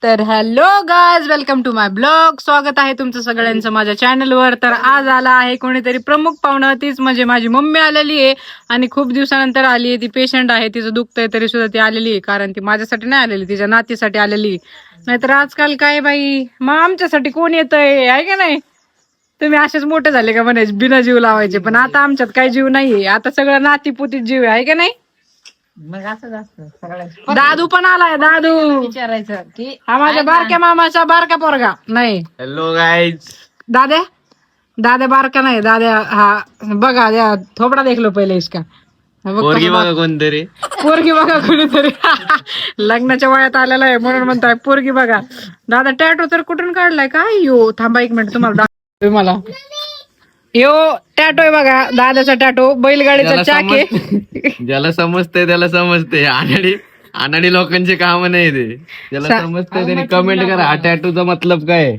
तर hello guys, welcome to my blog. स्वागत आहे तुमचं सगळ्यांचं माझ्या चॅनलवर. तर आज आला आहे कोणीतरी प्रमुख पाहुणं, तीच म्हणजे माझी मम्मी आलेली आहे. आणि खूप दिवसानंतर आली आहे. ती पेशंट आहे, तिचं दुखतंय तरी सुद्धा ती आलेली आहे. कारण ती माझ्यासाठी नाही आलेली, तिच्या नातीसाठी आलेली. नाहीतर आजकाल काय बाई, मग आमच्यासाठी कोण येतंय आहे का नाही? तुम्ही असेच मोठे झाले का म्हणायचे बिना जीव लावायचे, पण आता आमच्यात काही जीव नाहीये. आता सगळं नातीपुतीत जीव आहे का नाही? मग असंच असतं सगळ्या. दादू पण आलाय. दादू विचारायचं की हा माझ्या बारक्या मामाचा बारका पोरगा नाही. Hello guys. दाद्या दाद्या बारका नाही, दाद्या हा बघा द्या थोपडा देखलो पहिले इसका. हा बघ पोरगी कसं बघा कोणतरी. पोरगी बघा कोणीतरी. लग्नाच्या वयात आलेला आहे म्हणून म्हणताय पोरगी बघा. दादा टॅटो तर कुठून काढलाय काय? यो थांबा एक मिनिट, तुम्हाला दाखवतो. मला यो टॅटो आहे बघा, दादाचा टॅटो बैलगाडीचा चाक आहे. ज्याला समजते त्याला समजते. अनाडी लोकांचे काम नाही ते. ज्याला समजते त्याने कमेंट करा, हा टॅटूचा मतलब काय आहे?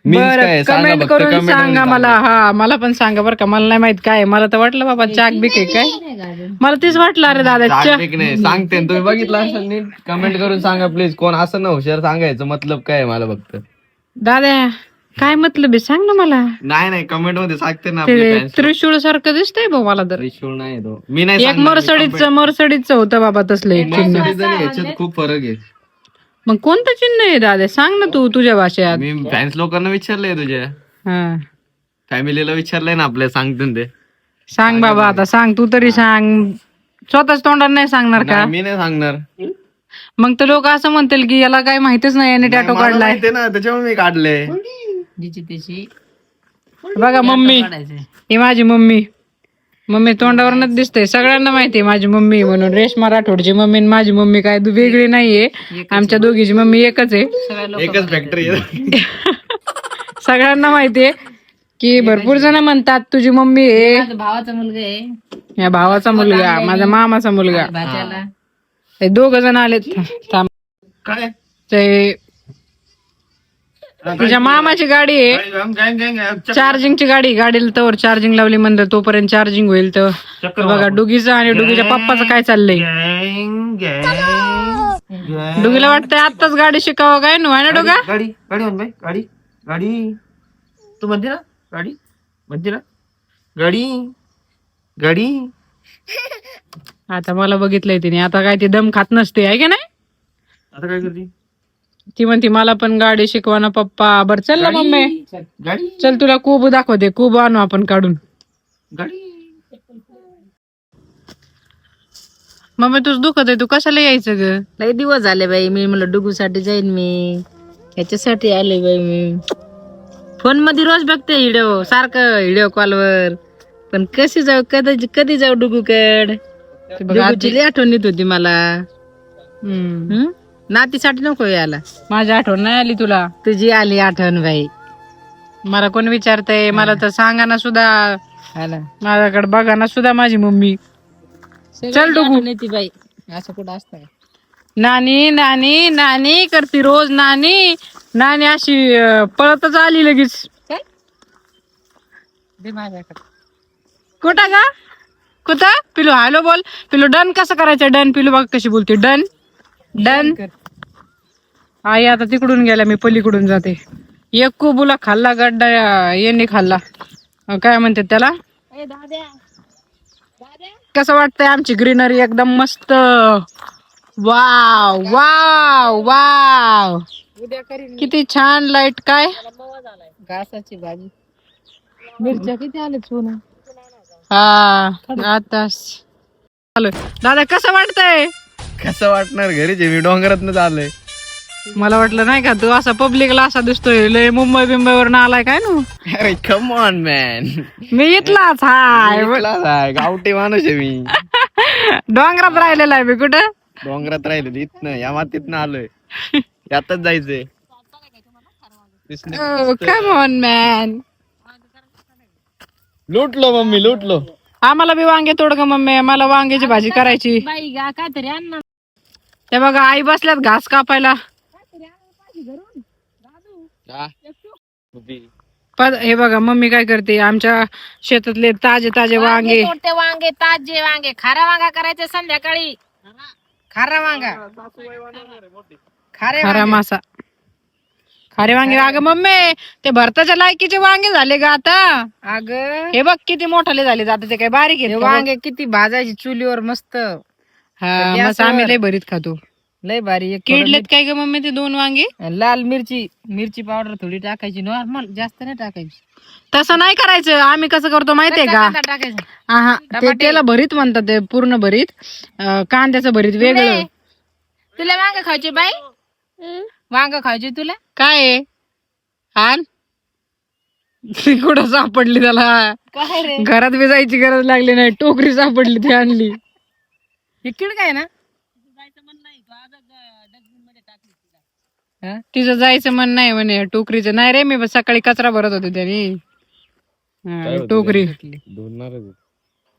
Means काय आहे? सांगा कमेंट फक्त, करून comment सांगा मध्ये मला. हा मला पण सांगा बरं का, मला नाही माहित काय आहे. मला तर वाटलं बाबा चाक बिक आहे काय, मला तेच वाटलं. अरे दादा सांगा. नाही सांगते ना, तुम्ही बघितलं असेल नीट. कमेंट करून सांगा प्लीज. कोण असं ना हुशार सांगायचं मतलब काय आहे मला फक्त. दादा काय मतलब आहे सांग ना मला. नाही कमेंट मध्ये सांगते ना. ते आपले fans. त्रिशूळ सारखं दिसतंय भाऊ मला तर. त्रिशूळ नाही तो, मी नाही एक सांगणार. मर्सडीचं होतं बाबा तसलं एक चिन्ह. Mercedes आणि ह्याच्यात खूप फरक आहे. मग कोणतं चिन्ह आहे दादा सांग ना तू तुझ्या भाषेत. मी फॅन्स लोकांना विचारलंय, तुझ्या हा फॅमिलीला विचारलंय ना आपल्या, सांगते ना ते. सांग बाबा, आता सांग तू तरी सांग. स्वतःच तोंडाने नाही सांगणार का? नाही, मी नाही सांगणार. मग तर लोक असं म्हणतील की याला काय माहितीच नाही याने टॅटो मला काढलाय. माहिती आहे ना, त्याच्यामुळे मी काढले. जिची त्याची बघा मम्मी, काढायचं. ही माझी मम्मी तोंडावरच दिसतंय. सगळ्यांना माहितीये माझी मम्मी म्हणून. रेश्मा राठोडची मम्मी आणि माझी मम्मी काय वेगळी नाहीये. आमच्या दोघीची मम्मी एकच आहे. सगळ्या लोक एकच फॅक्टरी आहे. सगळ्यांना माहितीये की भरपूर जण म्हणतात तुझी मम्मी आहे. माझ्या भावाचा मुलगा आहे, या भावाचा मुलगा, माझ्या मामाचा मुलगा. भाच्याला ते दोघ जण आलेत. थांब. काय ते तुझ्या मामाची गाडी आहे, चार्जिंगची गाडी. गाडीला तर चार्जिंग लावली म्हणलं तोपर्यंत चार्जिंग होईल. तर बघा डुगीचं आणि डुगीच्या पप्पाचं काय चाललंय. डुगीला वाटतंय आत्ताच गाडी शिकावं काय नु आहे ना डोगा. गाडी गाडी म्हण बाई, गाडी गाडी तू म्हणते ना, गाडी म्हणते ना, गाडी गाडी. आता मला बघितलंय तिने. आता काय ती दम खात नसते आहे का नाही. आता काय करते? ती म्हणते मला पण गाडी शिकवा ना पप्पा. बर चल ना मम्मी, गाडी चल तुला कुब दाखवते. कुब आणू आपण काढून. गाडी. मम्मी तुझ दुखत आहे, तू कशाला यायचं ग? लई दिवस झाले बाई. मी म्हणलं डुगूसाठी जाईन, मी ह्याच्यासाठी आले बाई. मी फोन मध्ये रोज बघते व्हिडिओ, सारखं व्हिडिओ कॉलवर. पण कशी जाऊ, कधी जाऊ डुगूकड. डुगूची लई आठवण येत होती मला. हम्म. नातीसाठी नको यायला. माझी आठवण नाही आली तुला? तुझी आली आठवण बाई. मला कोण विचारतंय? मला तर सांगा ना सुद्धा. आला माझ्याकडे बघा ना सुद्धा माझी मम्मी. चल डुगू. ती बाई असं कुठं असतं. नानी नानी नानी करती रोज. नानी नानी अशी पळतच आली लगेच. कुठं का कुठं? पिलू हॅलो बोल. पिलू डन कसं करायचं? डन. पिलू बघ कशी बोलते. Done done. आई आता तिकडून गेल्या, मी पलीकडून जाते. एक कुबुला खाल्ला गड्डा यांनी खाल्ला. काय म्हणते त्याला? कसं वाटतंय आमची ग्रीनरी? एकदम मस्त. वाव वाव वाव, किती छान लाईट. काय घासाची भाजी, मिरच्या किती आले सोनं. हा आता चालू. दादा कसं वाटतंय? कसं वाटणार? घरीच आहे मी, डोंगरातनं आलोय. मला वाटलं नाही का तू असा पब्लिकला असा दिसतोय लय मुंबई बिंबईवर आलाय काय नु. अरे कम ऑन मॅन, मी इथलाच हाय. गावठी माणूस आहे मी. डोंगरात राहिलेला आहे मी. कुठं? डोंगरात राहिले इथनं, या मातीतनं आलोय. यातच जायचंय. Come on man. लुटलो मम्मी, लुटलो. आम्हाला बी वांगे तोड ग मम्मी, मला वांग्याची भाजी करायची. बाई गा काहीतरी आण ना. ते बघा आई बसल्यात घास कापायला. हे बघा मम्मी काय करते, आमच्या शेतातले ताजे ताजे वांगे. तोडते वांगे, ताजे वांगे. खारा वांगा करायचे संध्याकाळी. खारा वांगा, खारा मासा. खारे वांगे अगं मम्मी ते भरताच्या लायकीचे वांगे झाले का आता. अगं हे बघ किती मोठाले झाले आता ते काय बारीक हे आहेत का बघ. वांगे किती भाजायची चुलीवर मस्त हा मग गॅसवर. आम्ही लय भरीत खातो. लय भारी. एक किडलेत काय ग मम्मी ते 2 वांगे. लाल मिरची पावडर थोडी टाकायची नॉर्मल, जास्त नाही टाकायची. तसं नाही करायचं. आम्ही कसं करतो माहितीये का. कांदा टाकायचा. हा ते त्याला भरीत म्हणतात ते पूर्ण भरीत. कांद्याचं भरीत वेगळं. तुला वांग खायचे बाई, वांग खायचे तुला. काय आहे? आण कुठं सापडली त्याला. काय रे घरात बी जायची गरज लागली नाही, टोकरी सापडली ती आणली. हे किड काय ना. तिचं जायचं मन नाही म्हणे टोकरीचं. नाही रे मी बस सकाळी कचरा भरत होते त्याने. टोकरी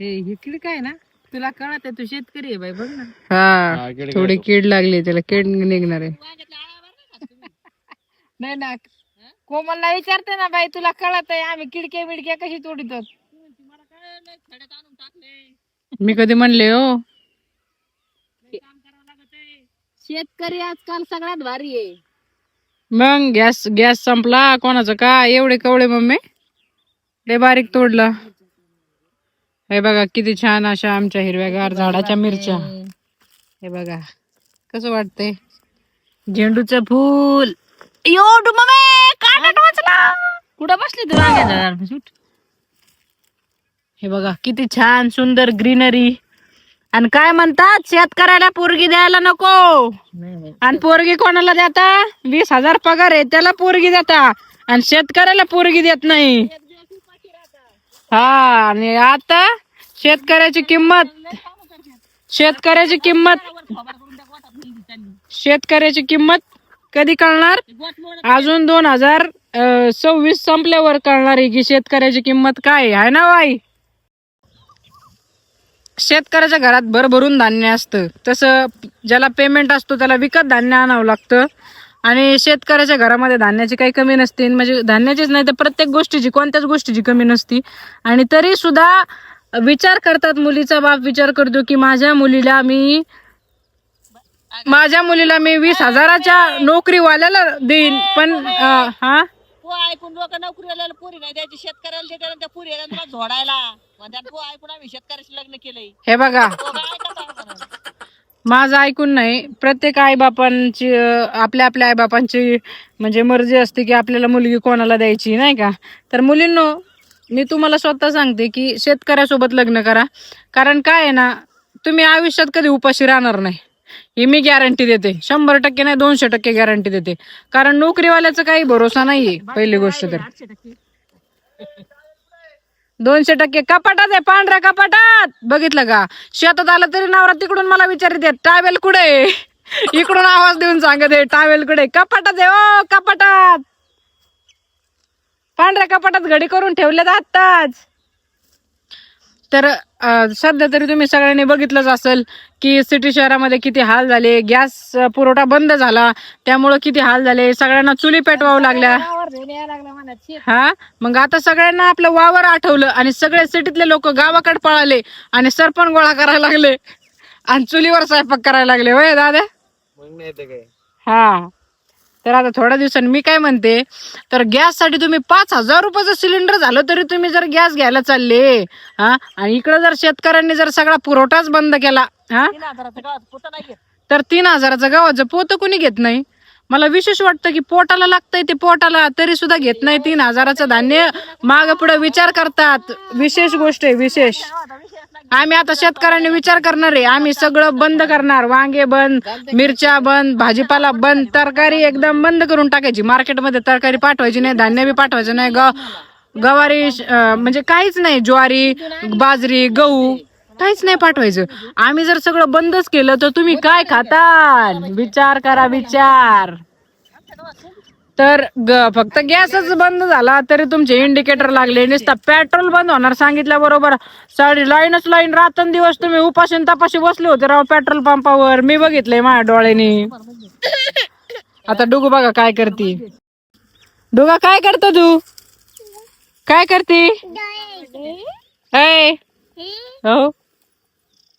हे किड काय ना. तुला कळत आहे, तू शेतकरी आहे बाई, बघ ना. हा थोडी कीड लागली त्याला, कीड निघणार आहे. नाही ना, कोमलला विचारते ना बाई, तुला कळत आहे आम्ही किडके बिडक्या कशी तोडतो. मी कधी म्हणले हो. शेतकरी आजकाल सगळ्यात भारी आहे. मग गॅस संपला कोणाचं काय एवढे कवळे मम्मी लय बारीक तोडला. हे बघा किती छान अशा आमच्या हिरव्यागार झाडाच्या मिरच्या. हे बघा कसं वाटतंय. झेंडूचं फूल. एवढं मम्मी काटा टोचला. कुठं बसली तू वांग्याच्या झाडापाशी? हे बघा किती छान सुंदर ग्रीनरी. आणि काय म्हणतात शेतकऱ्याला पोरगी द्यायला नको. आणि पोरगी कोणाला देता. 20,000 पगार आहे त्याला पोरगी देता आणि शेतकऱ्याला पोरगी देत नाही. हा आणि आता शेतकऱ्याची किंमत कधी कळणार. अजून 2026 संपल्यावर कळणार आहे की शेतकऱ्याची किंमत काय आहे ना बाई. शेतकऱ्याच्या घरात भरभरून धान्य असतं, तसं ज्याला पेमेंट असतो त्याला विकत धान्य आणावं लागतं. आणि शेतकऱ्याच्या घरामध्ये धान्याची काही कमी नसते. म्हणजे धान्याचीच नाही तर प्रत्येक गोष्टीची, कोणत्याच गोष्टीची कमी नसती. आणि तरी सुद्धा विचार करतात, मुलीचा बाप विचार करतो की माझ्या मुलीला मी 20,000च्या नोकरीवाल्याला देईन. पण हा ऐकून लोक नोकरीवाल्याला पुरी नाही द्यायची, शेतकऱ्याला देते त्या पुरी झोडायला म्हणतात ऐकून आम्ही शेतकऱ्याशी लग्न केलंय. हे बघा माझं ऐकून नाही, प्रत्येक आईबापांची आपल्या आपल्या आईबापांची म्हणजे मर्जी असते की आपल्याला मुलगी कोणाला द्यायची नाही का. तर मुलींनो मी तुम्हाला स्वतः सांगते की शेतकऱ्यासोबत लग्न करा. कारण काय आहे ना, तुम्ही आयुष्यात कधी उपाशी राहणार नाही ही मी गॅरंटी देते. 100% नाही 200% गॅरंटी देते. कारण नोकरीवाल्याचा काही भरोसा नाहीये. पहिली गोष्ट तर 200% कपाटात आहे, पांढऱ्या कपाटात. बघितलं का. शेतात आलं तरी नवरा तिकडून मला विचारते टावेल कुठे. इकडून आवाज देऊन सांगत आहे टावेल कुठे. कपाटात आहे ओ कपाटात. पांढऱ्या कपाटात घडी करून ठेवल्यात आत्ताच. तर सध्या तरी तुम्ही सगळ्यांनी बघितलंच असेल की सिटी शहरामध्ये किती हाल झाले. गॅस पुरवठा बंद झाला त्यामुळं किती हाल झाले. सगळ्यांना चुली पेटवावं लागल्या. हा मग आता सगळ्यांना आपलं वावर आठवलं आणि सगळे सिटीतले लोक गावाकडे पळाले आणि सरपण गोळा करायला लागले आणि चुलीवर स्वयंपाक करायला लागले. होय दादा. हा तर आता थोड्या दिवसांनी मी काय म्हणते, तर गॅससाठी तुम्ही 5,000 रुपयाचं सिलेंडर झालं तरी तुम्ही जर गॅस घ्यायला चालले हा, आणि इकडं जर शेतकऱ्यांनी जर सगळा पुरवठाच बंद केला हा, तर 3,000चं गव्हाचं पोत कोणी घेत नाही. मला विशेष वाटतं की पोटाला लागतंय ते पोटाला तरी सुद्धा घेत नाही. 3,000चं धान्य माग पुढे विचार करतात. विशेष गोष्ट आहे विशेष. आम्ही आता शेतकऱ्यांनी विचार करणार आहे. आम्ही सगळं बंद करणार. वांगे बंद, मिरच्या बंद, भाजीपाला बंद, तरकारी एकदम बंद करून टाकायची. मार्केटमध्ये तरकारी पाठवायची नाही, धान्य बी पाठवायचं नाही. गवारी म्हणजे काहीच नाही, ज्वारी, बाजरी, गहू काहीच नाही पाठवायचं. आम्ही जर सगळं बंदच केलं तर तुम्ही काय खाता. विचार करा विचार. तर फक्त गॅसच बंद झाला तरी तुमचे इंडिकेटर लागले. नुसता पेट्रोल बंद होणार सांगितल्याबरोबर लाईनच लाईन रात्रंदिवस तुम्ही उपाशी तपाशी बसले होते राव पेट्रोल पंपावर. मी बघितलंय माझ्या डोळ्यानी. आता डुगू बघा काय करते. डुगा काय करतो तू. काय करते हो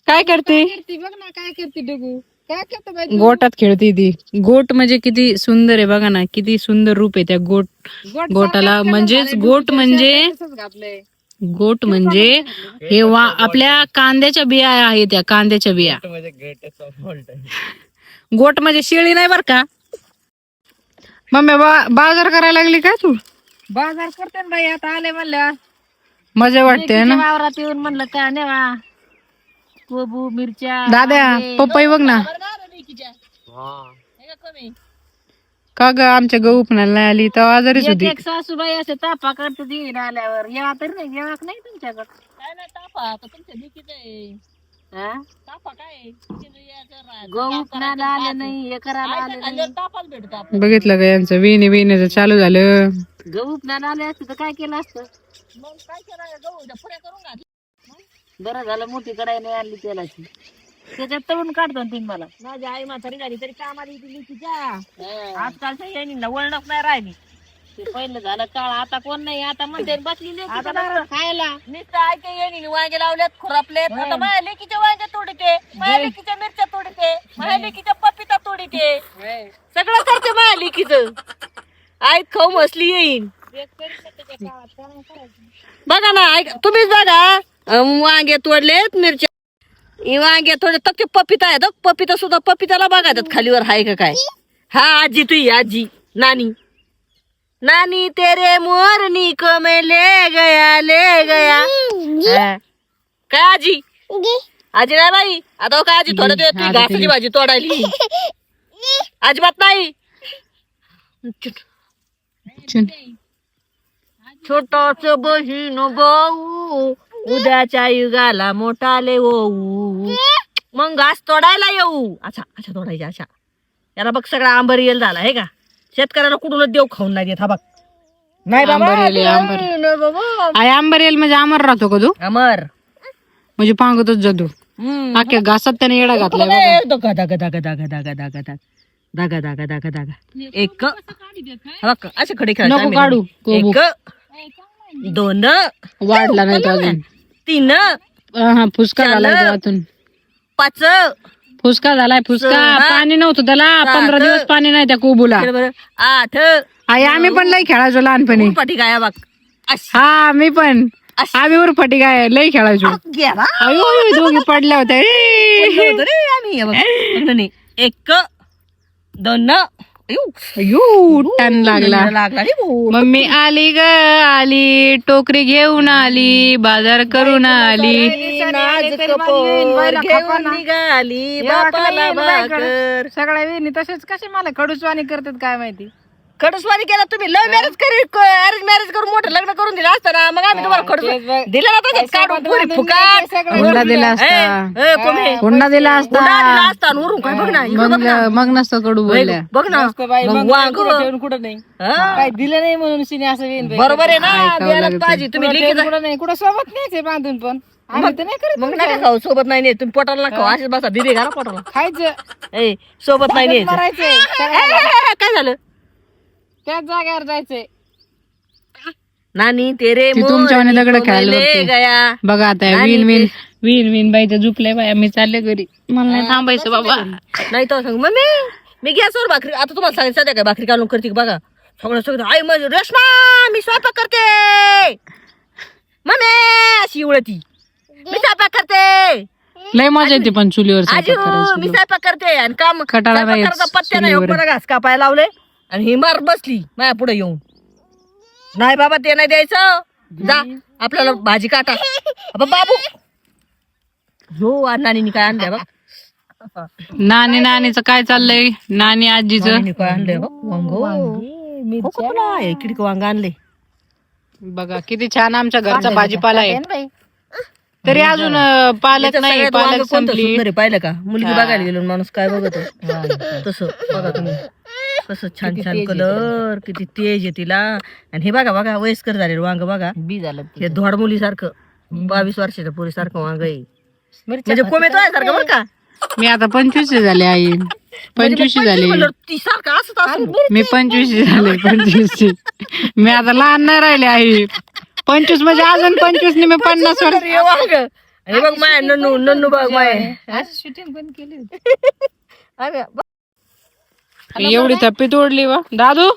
काय करते. बघ ना काय करते डुगू. गोटात खेळते ती. गोट म्हणजे किती सुंदर आहे बघा ना, किती सुंदर रूप आहे त्या गोटाला. म्हणजेच गोट म्हणजे हे आपल्या कांद्याच्या बिया आहे, त्या कांद्याच्या बिया. गोट म्हणजे शेळी नाही बर का. मम्मी बाजार करायला लागली का तू? बाजार करते ना बाई, आता आले म्हणल्या मजा वाटते ना. वावरात येऊन म्हणलं का नेवा कोबू मिरच्या दादा पपई बघ ना. का ग आमच्या गहू पण नाही आली तर आजारीच होती. एक सासूबाई असे तापा करते ती आल्यावर या तरी नाही येणार नाही तुमच्याकडे. काय नाही तापा आता तुमच्या दिकीच आहे. तापा काय गहू उपणाला आले नाही, हे करायला आले नाही. तापाच भेटत बघितलं का यांचं विण्याचं चालू झालं. गहू उपणाला आले असते तर काय केलं असतं. मग काय केलं, गहू पुऱ्या करून घातली. बरं झालं मोठी कढाई नाही आणली तेलाची, त्याच्यात तळून काढतो तुम्ही. मला माझी आई म्हातारी झाली तरी कामाला येते तिच्या. आजकालच्या येणीला वळणच नाही राहिली. ते पहिलं झालं काळ, आता कोण नाही. आता म्हणते बसली खायला नुसतं ऐके येणी वांगे लावलेत, खुरापलेत. आता माझ्या लेकीच्या वांगे तोडीते, माझ्या लेकीच्या मिरच्या तोडीते, माझ्या लेकीच्या पपिता तोडीते, सगळं करते माझ्या लेकीचं. आई खाऊ मसली येईन बघा ना. ऐक तुम्हीच बघा, वांगे तोडलेत, मिरच्या वांगे थोडे तक्के पपिता आहेत. पपिता सुद्धा पपिताला बघायतात खालीवर हाय का काय. हा आजी तुझी आजी नानी नानी तेरे मोरनी को मैं ले गया. काय आजी आजी नाही बाई. आता काय आजी थोडं ते तुझी घासाची भाजी तोडायली अजिबात नाही. छोटस बहीण भाऊ उद्याच्या युगाला मोठाले होऊ, मग घास तोडायला येऊ. अच्छा अच्छा तोडायचे. अच्छा याला बघ सगळा आंबर येल झाला आहे का. शेतकऱ्याला कुठूनच देव खाऊन नाही देत. हा बघ नाही आंबरेल म्हणजे अमर राहतो का तू? अमर म्हणजे पांगतच जातो अख्ख्या घासात त्याने येडा घातलाय. दागा दागा दागा दागा दागा दागा दागा दागा दागा दागा. एक असे खडे नको काढू. एक दोन वाढला नाही तो अजून. तीन हा फुसका झालाय तो आतून. पाच फुसका झालाय. फुसका पाणी नव्हतं त्याला. 15 दिवस पाणी नाही त्या कोबूला. आठ आई आम्ही पण लई खेळायचो लहानपणी. पाठी काय बघ. हा मी पण. आम्ही उरफाटी काय लई खेळायचो. दोघी पडल्या होत्या. एक दोन टन लागला. मम्मी आली ग आली, टोकरी घेऊन आली, बाजार करून आली. सगळ्या वेणी तसेच कसे मला खडूसवाणी करतात काय माहिती. खडूसवाणी केला तुम्ही. लव्ह मॅरेज अरेंज मॅरेज करून मोठं लग्न करून दिलं असतं ना, मग आम्ही तुम्हाला खडूस दिलं ना. तसंच काढून पुरी फुकाट हुंडा दिला असता. हुंडा दिला असता. काय बघ ना, मग नसतं कडू बोलल्या. बघ ना कुठं नाही काय दिलं नाही म्हणून शिने असं. बरोबर आहे ना, द्यायला पाहिजे. तुम्ही कुठं नाही कुठं सोबत नाही बांधून पण मग नका खाऊ. सोबत नाही नेत तुम्ही, पोटाला नका खाऊ. असेच बसा दिदी घाला पोटाला खायचं. ए सोबत नाही नेत. काय झालं, त्याच जागेवर जायचंय. नानी तेरे तुमच्या दगड खायला गया. बघा आता विन बाईचं झुकलंय बाया. मी चालले घरी, मला नाही थांबायचं बाबा. नाही तर सांग मम्मी मी गॅसवर भाकरी. आता तुम्हाला सांगितलं सध्या काय भाकरी काढून करते बघा. सगळं आई माझी रेश्मा मी स्वयंपाक करते. मम्मी अशी उळती मी स्वयंपाक करते. लय मजा येते पण चुलीवर मी स्वयंपाक करते. आणि काम खटाळा नाही पत्त्या नाही मला घास कापायला लावले आणि ही मार बसली माझ्या पुढे येऊन. नाही बाबा ते नाही द्यायचं, जा आपल्याला भाजी काटा. बाबू हो नानीने काय आणलंय बघ. नानीचं काय चाललंय. नानी आजीचं काय आणलंय बघ. वांग किडक वांग आणले बघा किती छान. आमच्या घरचा भाजीपाला आहे तरी अजून पालक नाही. पालक संपली. पाहिलं का मुलगी बघायला गेलो माणूस काय बघतो तसं. बघा तुम्ही कसं छान छान कलर, किती तेज आहे तिला. आणि हे बघा बघा वयस्कर झाले वांग बघा. बी झालं हे धोड मुली सारखं 22 वर्षाच्या पुरी सारखं वांग आहे. म्हणजे कोमे तो आहे सारखं बरं का. मी आता 25 झाले आई. 25 झाली ती सारखं असत. मी 25 झाले. 25 मी आता लहान नाही राहिले आई. 25 म्हणजे अजून 25 मी 50 वर्ष. आणि बघ माय नन्नू बघ माय शूटिंग पण केली. एवढी थप्पी तोडली वा दादू.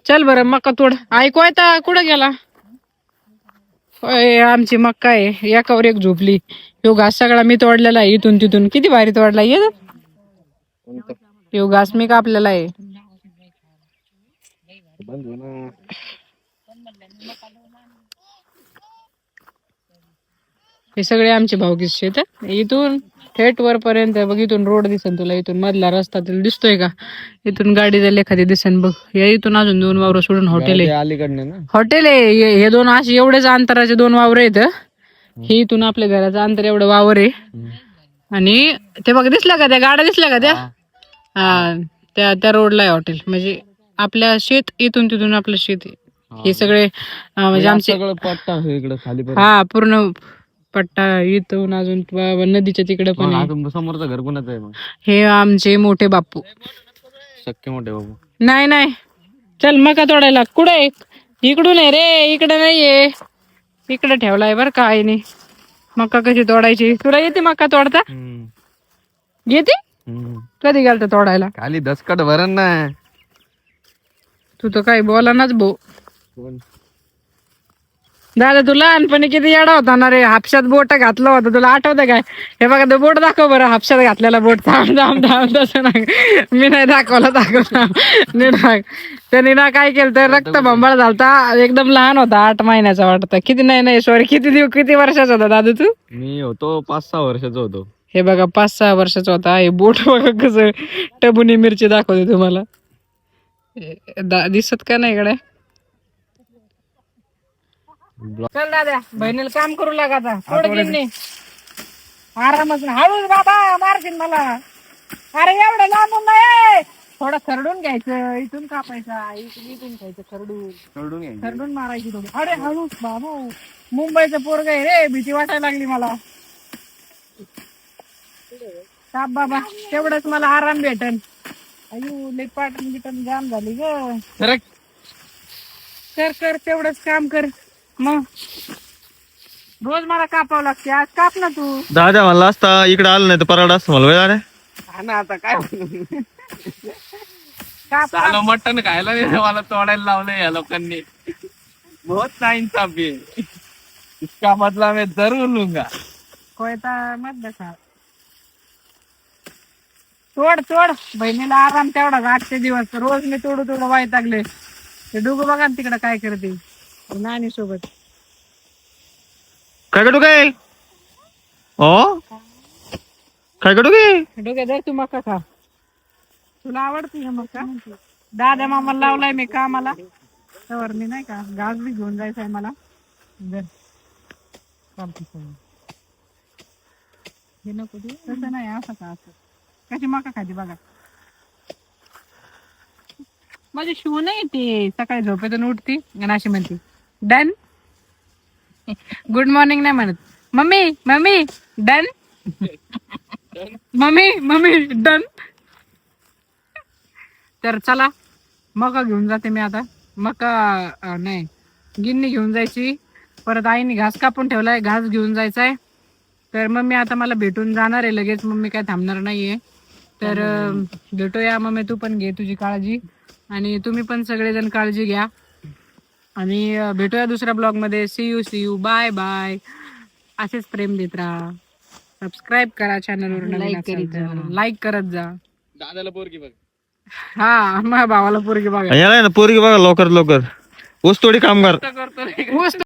चल बरं मका तोड. ऐकू येता कुठं गेला? होय, आमची मक्का आहे एकावर एक झोपली. यो घास सगळा मी तोडलेला आहे इथून तिथून. किती भारी तोडला ये. यो घास मी कापलेला आहे. हे सगळे आमचे भाऊकीच शेत आहे. इथून थेट वरपर्यंत बघ. इथून रोड दिसन तुला. इथून मधला रस्ता तुला दिसतोय का? इथून गाडी जाईल एखादी दिसन बघ. या इथून अजून 2 वावर सोडून हॉटेल आहे. अलीकडनं ना हॉटेल आहे हे 2 असे एवढेच अंतराचे 2 वावर आहेत. हे इथून आपल्या घराचं अंतर एवढं वावर आहे. आणि ते बघ दिसलं का त्या गाड्या दिसल्या का त्या? हा त्या रोडला आहे हॉटेल. म्हणजे आपल्या शेत इथून तिथून आपलं शेत आहे. हे सगळे म्हणजे आमचे सगळं पट्टा इकडे खाली हा पूर्ण पट्टा इथून अजून नदीच्या तिकडे पण आहे. समोरचं घर कोणाचं आहे मग? हे आमचे मोठे बापू. शक्य मोठे बाबू. नाही नाही चल मका तोडायला. कुठे? इकडून आहे रे. इकडे नाहीये. इकडे ठेवलाय बर का आईने. मका कशी तोडायची? तुला येते मका तोडता? येते? कधी गेलता तोडायला? खाली दसकट भरण ना. तू तर काही बोला नाच भाऊ. दादा तू लहानपणी किती येडा होता ना रे. हापशात बोट घातलं होतं तुला आठवतं काय? हे बघा तो बोट दाखव बरं. हापशात घातलेला बोट. थांब थांब थांब तसं ना. मी नाही दाखवला. त्यांनी ना काय केलं तर रक्त बंबाळ झालता. एकदम लहान होता 8 महिन्याचा वाटतं. किती नाही सॉरी किती वर्षाचा होता दादू तू? मी होतो 5-6 वर्षाचा होतो. हे बघा 5-6 वर्षाचा होता. हे बोट बघा कसं टबुनी मिरची दाखवते तुम्हाला. दिसत का नाही इकडे? चल दादा बहिणीला काम करू लागा आता. थोडं गिन्नी आरामच ना. हळूच बाबा मारशील मला. अरे एवढं लांबून नाही. थोडं खरडून घ्यायचं. इथून कापायचा. इथून खायचं खरडून मारायची थोडी. अरे हळूच बाबा. मुंबईचं पोरग आहे रे. भीती वाटायला लागली मला. काप बाबा तेवढंच मला आराम भेटन. अयो लई पाटण बिटन जाम झाली ग. कर तेवढंच काम कर. मग रोज मला कापावं लागते. आज काप ना तू. दादा म्हणला असता इकडे आलं नाही तर पराडा असतं मला. आता काय काप मटण खायला नाही मला तोडायला लावलंय या लोकांनी. बहुत नाइंसाफी है. इसका मतलब मैं जरूर लूंगा. कोयता मत बसा. तोड बहिणीला आराम तेवढा 8 दिवस. रोज मी तोडू वैतागले. ते डुगू बघा तिकडे काय करते नानी सोबत. काय करू काय? काय करू काय? डोक्या धर तू मका खा. तुला आवडते का मका? दादा मामाला लावलाय मी कामाला. त्यावर मी नाही का घास बी घेऊन जायचंय मला. हे नको तू तसं नाही. असं का असं कशी मका खाते बघा. माझी शिव नाही ते सकाळी झोपेतून उठती आणि अशी म्हणते डन. गुड मॉर्निंग नाही म्हणत. Mummy done. Mummy done. तर चला मका घेऊन जाते मी आता. मका नाही गिन्नी घेऊन जायची. परत आईने घास कापून ठेवलाय. घास घेऊन जायचाय. तर मम्मी आता मला भेटून जाणार आहे लगेच. मम्मी काय थांबणार नाहीये. तर भेटूया. मम्मी तू पण घे तुझी काळजी. आणि तुम्ही पण सगळेजण काळजी घ्या. आणि भेटूया दुसऱ्या ब्लॉग मध्ये. See you bye bye. असेच प्रेम देत राहा. सबस्क्राईब करा चॅनलवर. लाईक करत जा. दादाला पोरगी बघ. हा माझ्या भावाला पोरगी बघा. पोरगी बघा लवकर. ऊस तोडी कामगार. करतो